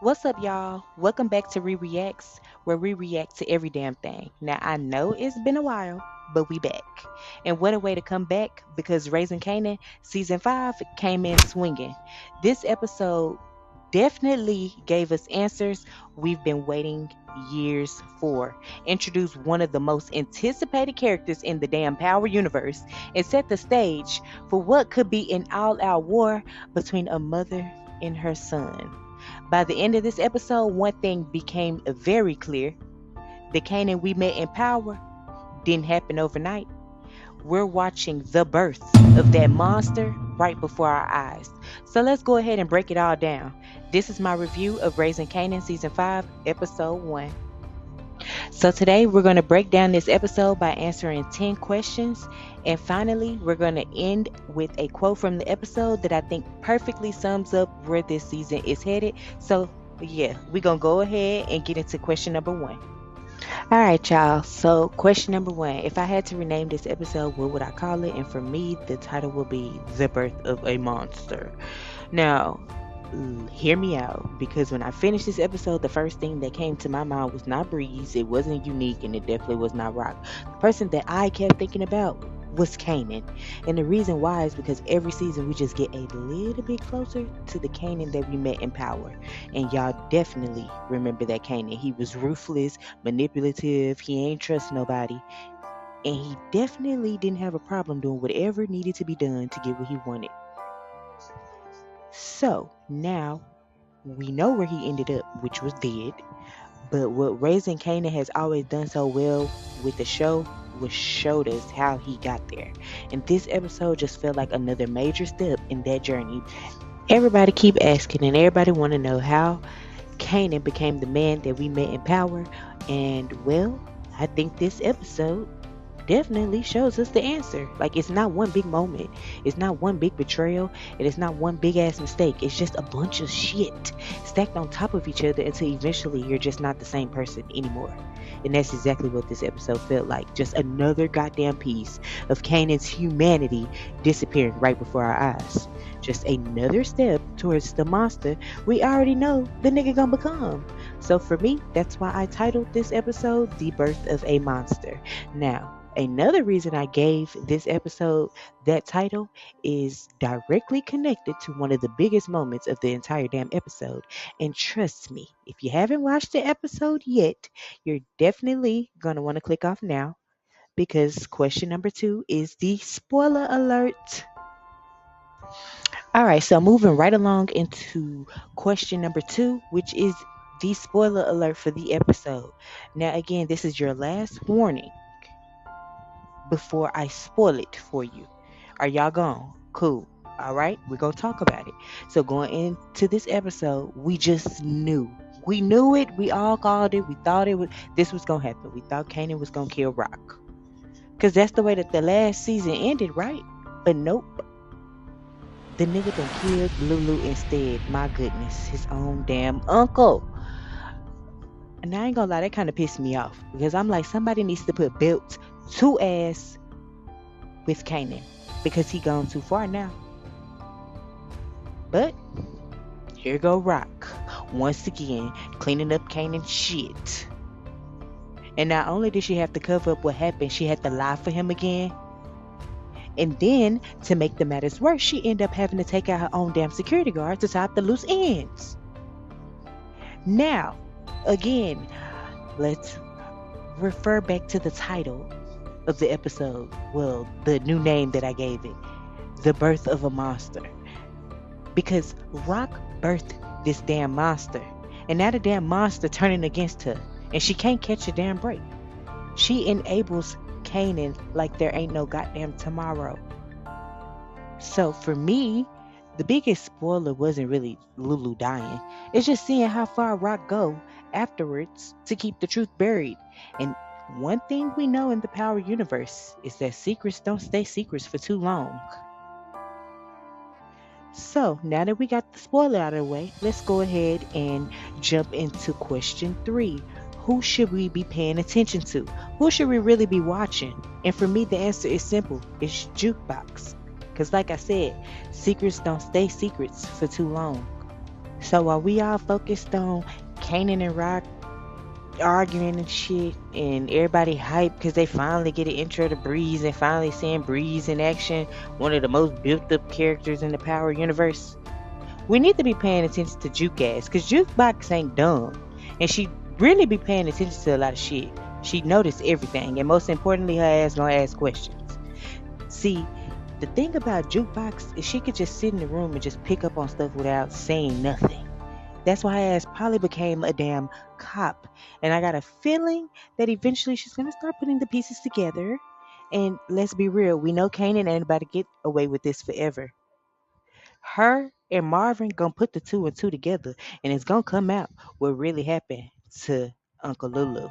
What's up, y'all? Welcome back to Reactz, where we react to every damn thing. Now, I know it's been a while, but we back. And what a way to come back because Raising Kanan season 5 came in swinging. This episode definitely gave us answers we've been waiting years for. Introduced one of the most anticipated characters in the damn Power universe and set the stage for what could be an all-out war between a mother and her son. By the end of this episode, one thing became very clear. The Kanan we met in power didn't happen overnight. We're watching the birth of that monster right before our eyes. So let's go ahead and break it all down. This is my review of Raising Kanan Season 5, Episode 1. So today we're going to break down this episode by answering 10 questions. And finally, we're going to end with a quote from the episode that I think perfectly sums up where this season is headed. So yeah, we're going to go ahead and get into question number 1. All right, y'all. So question number 1. If I had to rename this episode, what would I call it? And for me, the title will be The Birth of a Monster. Now, hear me out, because when I finished this episode, the first thing that came to my mind was not Breeze, it wasn't Unique, and it definitely was not Rock. The person that I kept thinking about was Kanan, and the reason why is because every season we just get a little bit closer to the Kanan that we met in Power, and y'all definitely remember that Kanan. He was ruthless, manipulative, he ain't trust nobody, and he definitely didn't have a problem doing whatever needed to be done to get what he wanted. So now we know where he ended up, which was dead. But what Raising Kanan has always done so well with the show was showed us how he got there. And this episode just felt like another major step in that journey. Everybody keep asking and everybody want to know how Kanan became the man that we met in Power. And well, I think this episode definitely shows us the answer. Like, it's not one big moment, it's not one big betrayal, and it's not one big ass mistake. It's just a bunch of shit stacked on top of each other until eventually you're just not the same person anymore. And that's exactly what this episode felt like. Just another goddamn piece of Kanan's humanity disappearing right before our eyes. Just another step towards the monster we already know the nigga gonna become. So for me, that's why I titled this episode The Birth of a Monster. Now, another reason I gave this episode that title is directly connected to one of the biggest moments of the entire damn episode. And trust me, if you haven't watched the episode yet, you're definitely going to want to click off now, because question number 2 is the spoiler alert. All right, so moving right along into question number 2, which is the spoiler alert for the episode. Now, again, this is your last warning before I spoil it for you. Are y'all gone? Cool. All right, we're going to talk about it. So, going into this episode, we just knew. We knew it. We all called it. We thought this was going to happen. We thought Kanan was going to kill Rock. Because that's the way that the last season ended, right? But nope. The nigga done killed Lulu instead. My goodness. His own damn uncle. And I ain't gonna lie, that kind of pissed me off. Because I'm like, somebody needs to put belts to ass with Kanan. Because he gone too far now. But here go Rock. Once again, cleaning up Kanan's shit. And not only did she have to cover up what happened, she had to lie for him again. And then, to make the matters worse, she ended up having to take out her own damn security guard to tie up the loose ends. Now, again, let's refer back to the title of the episode. Well, the new name that I gave it. The Birth of a Monster. Because Rock birthed this damn monster. And now the damn monster turning against her. And she can't catch a damn break. She enables Kanan like there ain't no goddamn tomorrow. So for me, the biggest spoiler wasn't really Lulu dying. It's just seeing how far Rock go afterwards to keep the truth buried. And one thing we know in the Power universe is that secrets don't stay secrets for too long. So now that we got the spoiler out of the way, let's go ahead and jump into question 3. Who should we be paying attention to? Who should we really be watching? And for me, the answer is simple. It's Jukebox. Because like I said, secrets don't stay secrets for too long. So while we all focused on Kanan and Raq arguing and shit, and everybody hyped because they finally get an intro to Breeze and finally seeing Breeze in action, one of the most built up characters in the Power universe, we need to be paying attention to Jukebox because Jukebox ain't dumb. And she really be paying attention to a lot of shit. She noticed everything, and most importantly, her ass gonna ask questions. See, the thing about Jukebox is she could just sit in the room and just pick up on stuff without saying nothing. That's why her ass probably became a damn cop. And I got a feeling that eventually she's gonna start putting the pieces together. And let's be real, we know Kanan ain't about to get away with this forever. Her and Marvin gonna put the two and two together, and it's gonna come out what really happened to Uncle Lulu.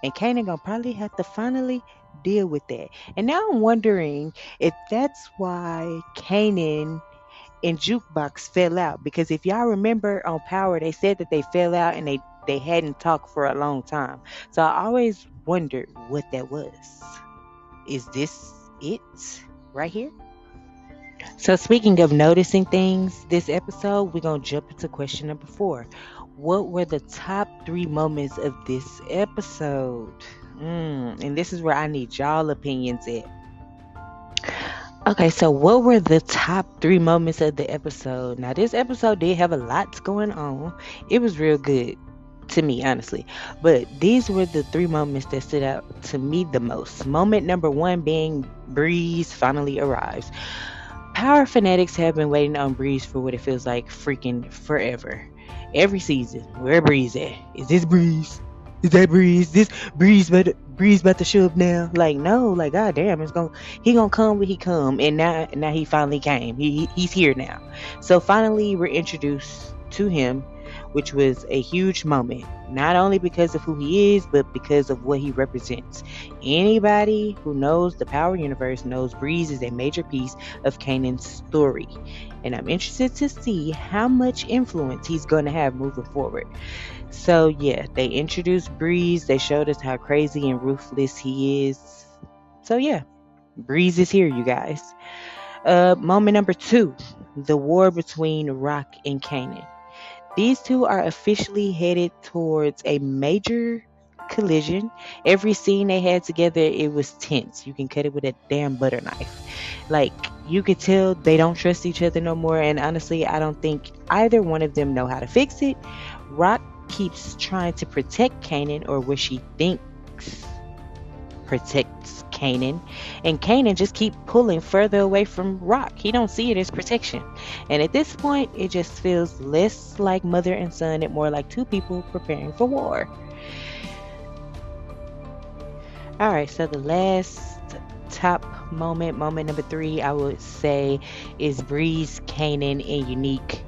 And Kanan gonna probably have to finally deal with that. And now I'm wondering if that's why Kanan and Jukebox fell out. Because if y'all remember on Power, they said that they fell out and they hadn't talked for a long time. So I always wondered what that was. Is this it right here? So speaking of noticing things, this episode we're gonna jump into question number 4. What were the top 3 moments of this episode? And this is where I need y'all opinions at. Okay, so what were the top 3 moments of the episode? Now this episode did have a lot going on. It was real good to me, honestly. But these were the 3 moments that stood out to me the most. Moment number 1 being Breeze finally arrives. Power fanatics have been waiting on Breeze for what it feels like freaking forever. Every season, where Breeze at? Is this Breeze? Is that Breeze? This Breeze about to show up now? Like no, like goddamn, he gonna come when he come, and now he finally came. He's here now. So finally, we're introduced to him, which was a huge moment, not only because of who he is, but because of what he represents. Anybody who knows the Power universe knows Breeze is a major piece of Kanan's story, and I'm interested to see how much influence he's going to have moving forward. So yeah, they introduced Breeze, they showed us how crazy and ruthless he is. So yeah, Breeze is here, you guys. Moment number 2, the war between Raq and Kanan. These two are officially headed towards a major collision. Every scene they had together, it was tense. You can cut it with a damn butter knife. Like, you could tell they don't trust each other no more. And honestly, I don't think either one of them know how to fix it. Raq keeps trying to protect Kanan, or what she thinks protects Kanan, and Kanan just keep pulling further away from Raq. He don't see it as protection, and at this point it just feels less like mother and son and more like 2 people preparing for war. All right, so the last top moment number 3, I would say, is Breeze, Kanan, and Unique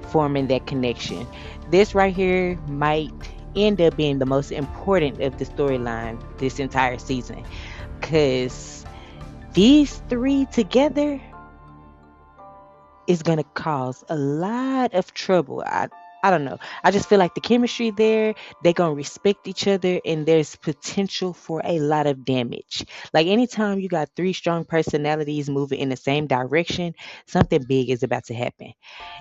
forming that connection. This right here might end up being the most important of the storyline this entire season, because these 3 together is going to cause a lot of trouble. I don't know. I just feel like the chemistry there, they're going to respect each other, and there's potential for a lot of damage. Like anytime you got 3 strong personalities moving in the same direction, something big is about to happen.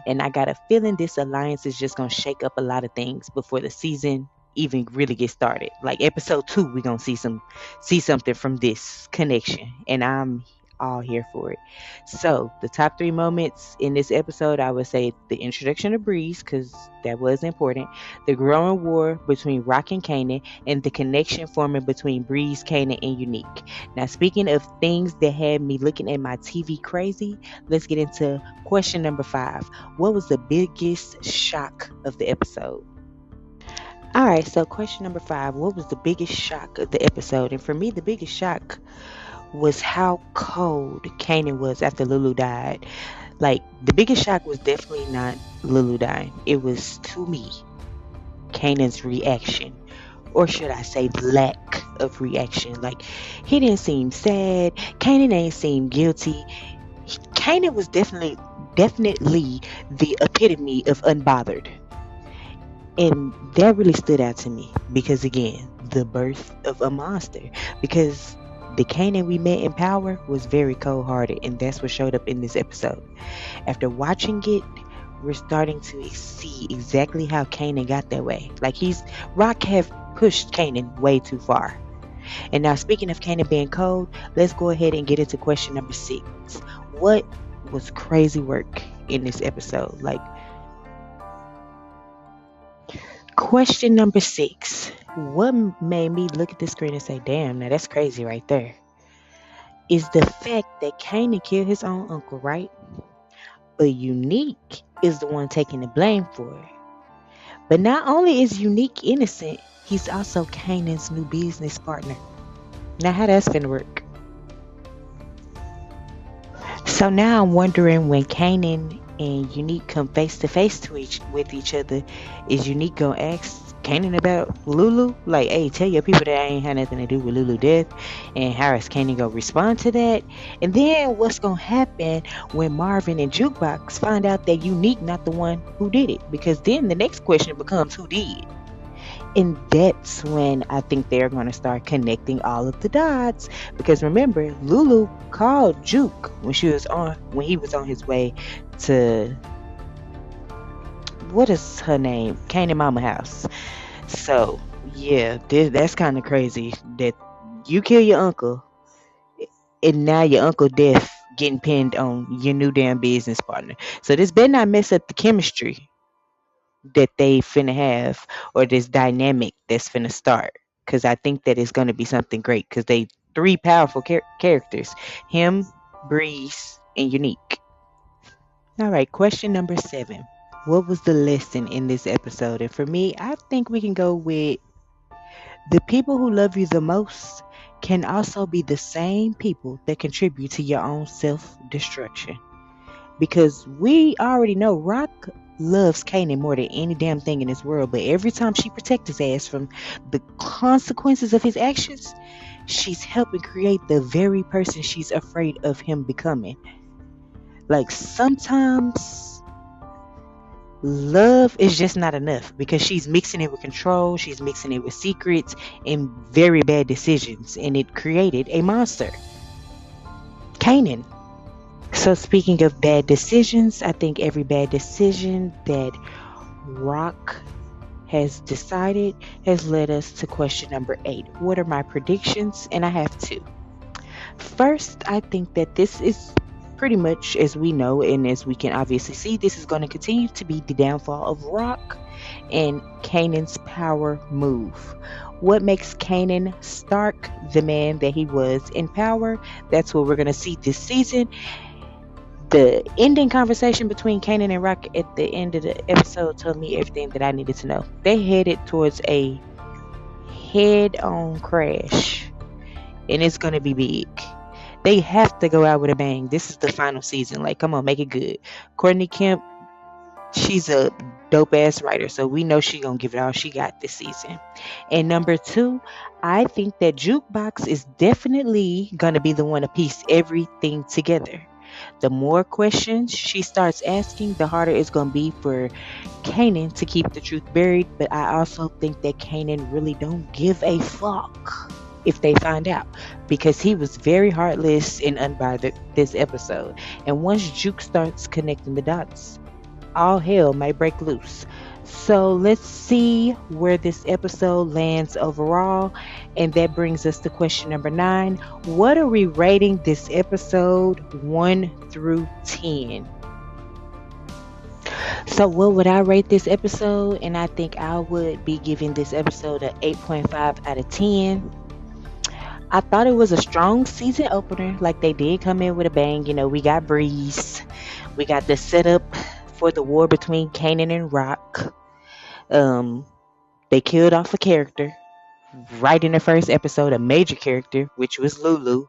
And I got a feeling this alliance is just going to shake up a lot of things before the season even really get started. Like episode 2, we're going to see something from this connection, and I'm all here for it. So the top 3 moments in this episode, I would say the introduction of Breeze, because that was important, the growing war between Raq and Kanan, and the connection forming between Breeze, Kanan, and Unique. Now, speaking of things that had me looking at my TV crazy, let's get into question number 5. What was the biggest shock of the episode? All right, so question number 5, what was the biggest shock of the episode? And for me, the biggest shock was how cold Kanan was after Lulu died. Like, the biggest shock was definitely not Lulu dying. It was, to me, Kanan's reaction. Or should I say lack of reaction. Like, he didn't seem sad. Kanan ain't seem guilty. Kanan was definitely the epitome of unbothered. And that really stood out to me because, again, the birth of a monster. Because the Kanan we met in Power was very cold-hearted, and that's what showed up in this episode. After watching it, we're starting to see exactly how Kanan got that way. Like Raq have pushed Kanan way too far. And now, speaking of Kanan being cold, let's go ahead and get into question number 6. What was crazy work in this episode? Like, question number 6. What made me look at the screen and say, damn, now that's crazy right there? Is the fact that Kanan killed his own uncle, right? But Unique is the one taking the blame for it. But not only is Unique innocent, he's also Kanan's new business partner. Now, how that's gonna work? So now I'm wondering, when Kanan and Unique come face to face with each other, is Unique gonna ask Kanan about Lulu? Like, hey, tell your people that I ain't had nothing to do with Lulu death. And how is Kanan gonna respond to that? And then what's gonna happen when Marvin and Jukebox find out that Unique not the one who did it? Because then the next question becomes, who did? And that's when I think they're going to start connecting all of the dots. Because remember, Lulu called Juke when he was on his way to, what is her name? Kanan Mama house. So yeah, that's kind of crazy that you kill your uncle, and now your uncle death getting pinned on your new damn business partner. So this better not mess up the chemistry that they finna have, or this dynamic that's finna start, because I think that it's going to be something great, because they three powerful characters: him, Breeze, and Unique. All right, question number 7. What was the lesson in this episode? And for me, I think we can go with, the people who love you the most can also be the same people that contribute to your own self-destruction. Because we already know Raq loves Kanan more than any damn thing in this world, but every time she protects his ass from the consequences of his actions, she's helping create the very person she's afraid of him becoming. Like, sometimes love is just not enough, because she's mixing it with control, she's mixing it with secrets and very bad decisions, and it created a monster, Kanan. So speaking of bad decisions, I think every bad decision that Raq has decided has led us to question number 8. What are my predictions? And I have 2. First, I think that this is pretty much, as we know and as we can obviously see, this is going to continue to be the downfall of Raq and Kanan's power move. What makes Kanan Stark the man that he was in power? That's what we're going to see this season. The ending conversation between Kanan and Raq at the end of the episode told me everything that I needed to know. They headed towards a head-on crash, and it's going to be big. They have to go out with a bang. This is the final season. Like, come on, make it good. Courtney Kemp, she's a dope-ass writer, so we know she's going to give it all she got this season. And number 2, I think that Jukebox is definitely going to be the one to piece everything together. The more questions she starts asking, the harder it's going to be for Kanan to keep the truth buried. But I also think that Kanan really don't give a fuck if they find out, because he was very heartless and unbothered this episode. And once Juke starts connecting the dots, all hell might break loose. So let's see where this episode lands overall. And that brings us to question number 9. What are we rating this episode 1 through 10? So what would I rate this episode? And I think I would be giving this episode an 8.5 out of 10. I thought it was a strong season opener. Like, they did come in with a bang. You know, we got Breeze. We got the setup for the war between Kanan and Raq. They killed off a character right in the first episode, a major character, which was Lulu.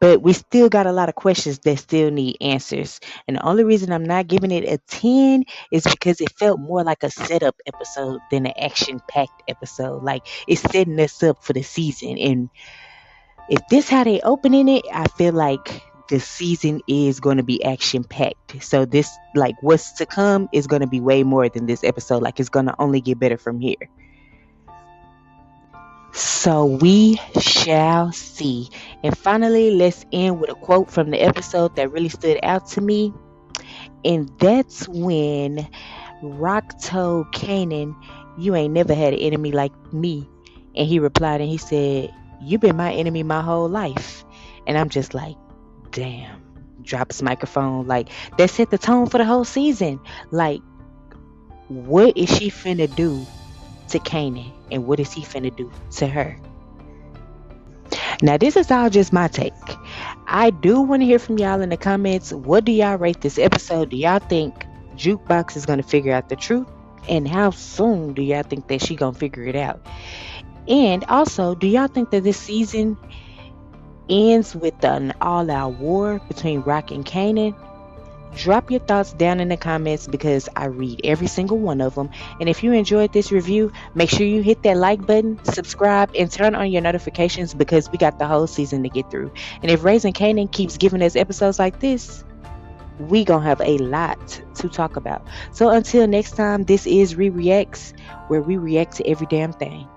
But we still got a lot of questions that still need answers. And the only reason I'm not giving it a 10 is because it felt more like a setup episode than an action-packed episode. Like, it's setting us up for the season. And if this how they opening it, I feel like the season is going to be action-packed. So this, like, what's to come is going to be way more than this episode. Like, it's going to only get better from here. So we shall see. And finally, let's end with a quote from the episode that really stood out to me. And that's when Raq told Kanan, "You ain't never had an enemy like me." And he replied and he said, "You been my enemy my whole life." And I'm just like, damn. Drops microphone. Like, that set the tone for the whole season. Like, what is she finna do to Kanan? And what is he finna do to her? Now, this is all just my take. I do want to hear from y'all in the comments. What do y'all rate this episode? Do y'all think Jukebox is going to figure out the truth? And how soon do y'all think that she going to figure it out? And also, do y'all think that this season ends with an all-out war between Raq and Kanan? Drop your thoughts down in the comments because I read every single one of them. And if you enjoyed this review, make sure you hit that like button, subscribe, and turn on your notifications because we got the whole season to get through. And if Raising Kanan keeps giving us episodes like this, we gonna have a lot to talk about. So until next time, this is Reactz, where we react to every damn thing.